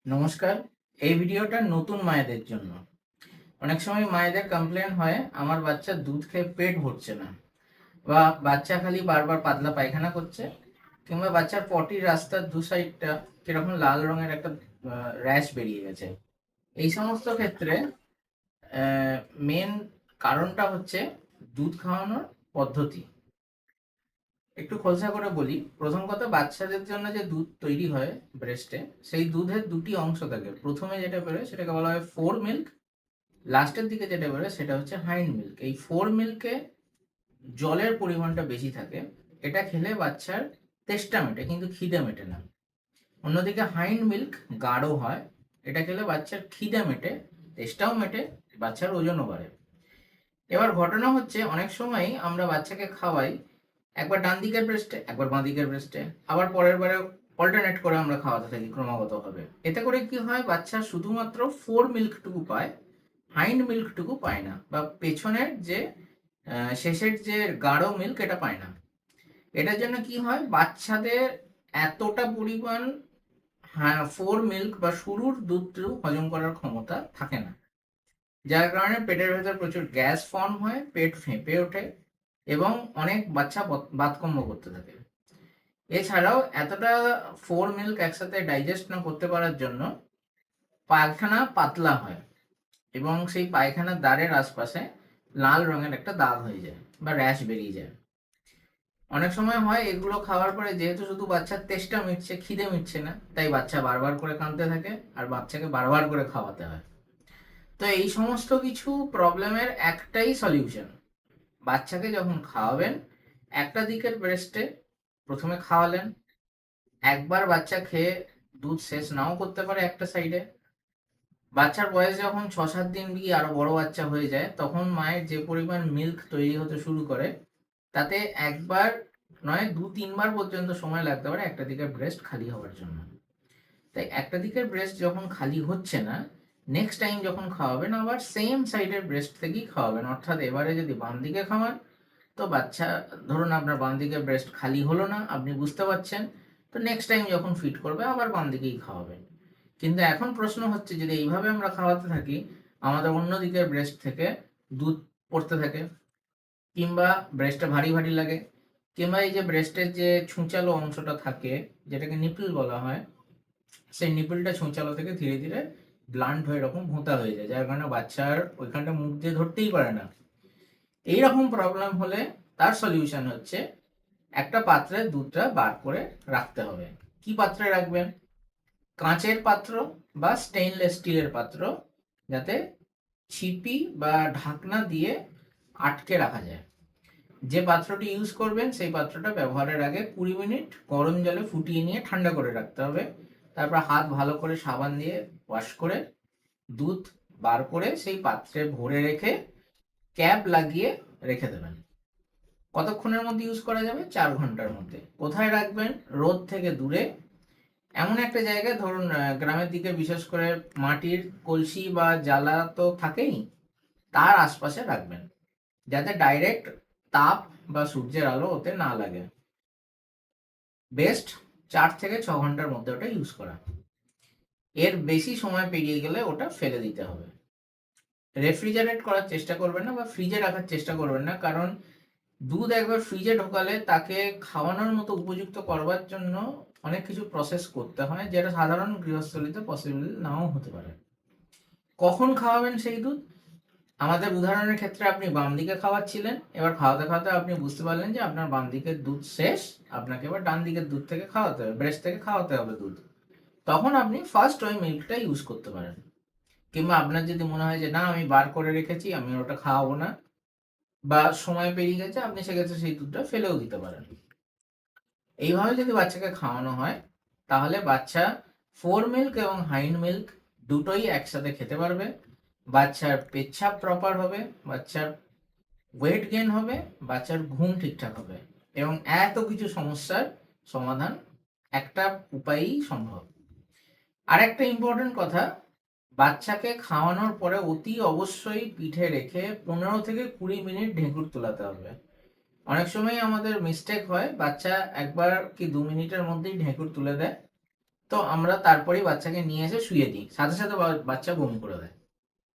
নমস্কার। এই ভিডিওটা নতুন মায়েদের জন্য। অনেক সময় মায়েদের কমপ্লেন হয় আমার বাচ্চা দুধ খেয়ে পেট ভরছে না, বা বাচ্চা খালি বারবার পাতলা পায়খানা করছে, কিংবা বাচ্চার পটির রাস্তার দু সাইডটা কিরকম লাল রঙের একটা র্যাশ বেরিয়ে গেছে। এই সমস্ত ক্ষেত্রে মেন কারণটা হচ্ছে দুধ খাওয়ানোর পদ্ধতি। একটু খোলসা করে বলি। প্রথম কথা, বাচ্চাদের জন্য যে দুধ তৈরি হয় ব্রেস্টে, সেই দুধের দুটি অংশ থাকে। প্রথমে যেটা বেরোয় সেটাকে বলা হয় ফোর মিল্ক, লাস্টের দিকে যেটা বেরোয় সেটা হচ্ছে হাইন্ড মিল্ক। এই ফোর মিল্কে জলের পরিমাণটা বেশি থাকে। এটা খেলে বাচ্চার তেষ্টা মেটে, কিন্তু খিদে মেটে না। অন্যদিকে হাইন্ড মিল্ক গাঢ় হয়, এটা খেলে বাচ্চার খিদে মেটে, তেষ্টাও মেটে, বাচ্চার ওজনও বাড়ে। এবার ঘটনা হচ্ছে, অনেক সময় আমরা বাচ্চাকে খাওয়াই একবার ডান দিকের ব্রেস্টে, একবার বাঁ দিকের ব্রেস্টে, আবার পরের বারে অল্টারনেট করে আমরা খাওয়াতে থাকি ক্রমাগতভাবে। এতে করে কি হয়, বাচ্চা শুধুমাত্র ফোর মিল্কটুকু পায়, হাইন্ড মিল্কটুকু পায় না, বা পেছনের যে শেষের যে গাঢ় মিল্ক এটা পায় না। এটার জন্য কি হয়, বাচ্চাদের এতটা পরিমাণ ফোর মিল্ক বা শুরুর দুধটুকু হজম করার ক্ষমতা থাকে না, যার কারণে পেটের ভেতর প্রচুর গ্যাস ফর্ম হয়, পেট ফেঁপে ওঠে, এবং অনেক বাচ্চা বাতকম্য করতে থাকে। এছাড়াও এতটা ফোর মিল্ক একসাথে ডাইজেস্ট না করতে পারার জন্য পায়খানা পাতলা হয়, এবং সেই পায়খানার দ্বারের আশপাশে লাল রঙের একটা দাগ হয়ে যায় বা র্যাশ বেরিয়ে যায়। অনেক সময় হয় এগুলো খাওয়ার পরে, যেহেতু শুধু বাচ্চার তেষ্টা মিটছে, খিদে মিটছে না, তাই বাচ্চা বারবার করে কাঁদতে থাকে, আর বাচ্চাকে বারবার করে খাওয়াতে হয়। তো এই সমস্ত কিছু প্রবলেমের একটাই সলিউশন। বাচ্চাকে যখন খাওয়াবেন, একটা দিকের ব্রেস্টে প্রথমে খাওয়ালেন। একবার বাচ্চা খেয়ে দুধ শেষ নাও করতে পারে একটা সাইডে। বাচ্চার বয়স যখন 6-7 দিন গিয়ে আরো বড় বাচ্চা হয়ে যায়, তখন মায়ের যে পরিমাণ মিল্ক তৈরি হতে শুরু করে, তাতে একবার নয় 2-3 বার পর্যন্ত সময় লাগতে পারে একটা দিকের ব্রেস্ট খালি হওয়ার জন্য। তাই একটা দিকের ব্রেস্ট যখন খালি হচ্ছে না, নেক্সট টাইম যখন খাওয়াবেন আবার সেম সাইডের ব্রেস্ট থেকেই খাওয়াবেন। অর্থাৎ এবারে যদি বাম দিকে খাওয়ান, তো বাচ্চা, ধরুন আপনার বাম দিকের ব্রেস্ট খালি হলো না, আপনি বুঝতে পারছেন, তো নেক্সট টাইম যখন ফিড করবে আবার বাম দিকেই খাওয়াবেন। কিন্তু এখন প্রশ্ন হচ্ছে, যদি এইভাবে আমরা খাওয়াতে থাকি, আমাদের অন্য দিকের ব্রেস্ট থেকে দুধ পড়তে থাকে, কিংবা ব্রেস্টটা ভারী ভারী লাগে, কিংবা এই যে ব্রেস্টের যে ছুঁচালো অংশটা থাকে, যেটাকে নিপল বলা হয়, সেই নিপলটা ছুঁচালো থেকে ধীরে ধীরে ব্লান্ট হয়ে এরকম ভোঁতা হয়ে যায়, যার কারণে বাচ্চার ওইখানটা মুখ দিয়ে ধরতেই পারে না। এইরকম প্রবলেম হলে তার সলিউশন হচ্ছে, একটা পাত্রে দুধটা বার করে রাখতে হবে। কি পাত্রে রাখবেন? কাঁচের পাত্র বা স্টেইনলেস স্টিলের পাত্র, যাতে ছিপি বা ঢাকনা দিয়ে আটকে রাখা যায়। যে পাত্রটি ইউজ করবেন সেই পাত্রটা ব্যবহারের আগে 20 মিনিট গরম জলে ফুটিয়ে নিয়ে ঠান্ডা করে রাখতে হবে। তারপর হাত ভালো করে সাবান দিয়ে ওয়াশ করে দুধ বার করে সেই পাত্রে ভরে রেখে ক্যাপ লাগিয়ে রেখে দেবেন। কতক্ষণের মধ্যে ইউজ করা যাবে? 4 ঘন্টার মধ্যে। কোথায় রাখবেন? রোদ থেকে দূরে, এমন একটা জায়গায়, ধরুন গ্রামের দিকে বিশেষ করে মাটির কলসি বা জ্বালা তো থাকেই, তার আশপাশে রাখবেন, যাতে ডাইরেক্ট তাপ বা সূর্যের আলো ওতে না লাগে। বেস্ট 4 থেকে 6 ঘন্টার মধ্যে ওটা ইউজ করা। এর বেশি সময় পেরিয়ে গেলে ওটা ফেলে দিতে হবে। রেফ্রিজারেট করার চেষ্টা করবেন না, বা ফ্রিজে রাখার চেষ্টা করবেন না, কারণ দুধ একবার ফ্রিজে ঢোকালে তাকে খাওয়ানোর মতো উপযুক্ত করবার জন্য অনেক কিছু প্রসেস করতে হয়, যেটা সাধারণ গৃহস্থলীতে পসিবল নাও হতে পারে। কখন খাওয়াবেন সেই দুধ? আমাদের উদাহরণের ক্ষেত্রে আপনি বাম দিকে খাওয়াচ্ছিলেন, এবার খাওয়াতে খাওয়াতে আপনি বুঝতে পারলেন যে আপনার বাম দিকের দুধ শেষ, আপনাকে এবার ডান দিকের দুধ থেকে খাওয়াতে হবে, ব্রেস্ট থেকে খাওয়াতে হবে দুধ। তখন আপনি ফার্স্ট ওই মিল্কটা ইউজ করতে পারেন। কিংবা আপনার যদি মনে হয় যে না, আমি বার করে রেখেছি, আমি ওটা খাওয়াবো না, বা সময় পেরিয়ে গেছে, আপনি সেক্ষেত্রে সেই দুধটা ফেলেও দিতে পারেন। এইভাবে যদি বাচ্চাকে খাওয়ানো হয়, তাহলে বাচ্চা ফোর মিল্ক এবং হাইন্ড মিল্ক দুটোই একসাথে খেতে পারবে। বাচ্চার পেচ্ছাপ প্রপার হবে, বাচ্চার ওয়েট গেইন হবে, বাচ্চার ঘুম ঠিকঠাক হবে, এবং এত কিছু সমস্যার সমাধান একটা উপায়েই সম্ভব। আর একটা ইম্পর্টেন্ট কথা, বাচ্চাকে খাওয়ানোর পরে অতি অবশ্যই পিঠে রেখে 15 থেকে 20 মিনিট ঢেঁকুর তোলাতে হবে। অনেক সময় আমাদের মিস্টেক হয়, বাচ্চা একবার কি 2 মিনিটের মধ্যেই ঢেঁকুর তুলে দেয়, তো আমরা তারপরেই বাচ্চাকে নিয়ে এসে শুয়ে দিই, সাথে সাথে বাচ্চা বমি করে দেয়।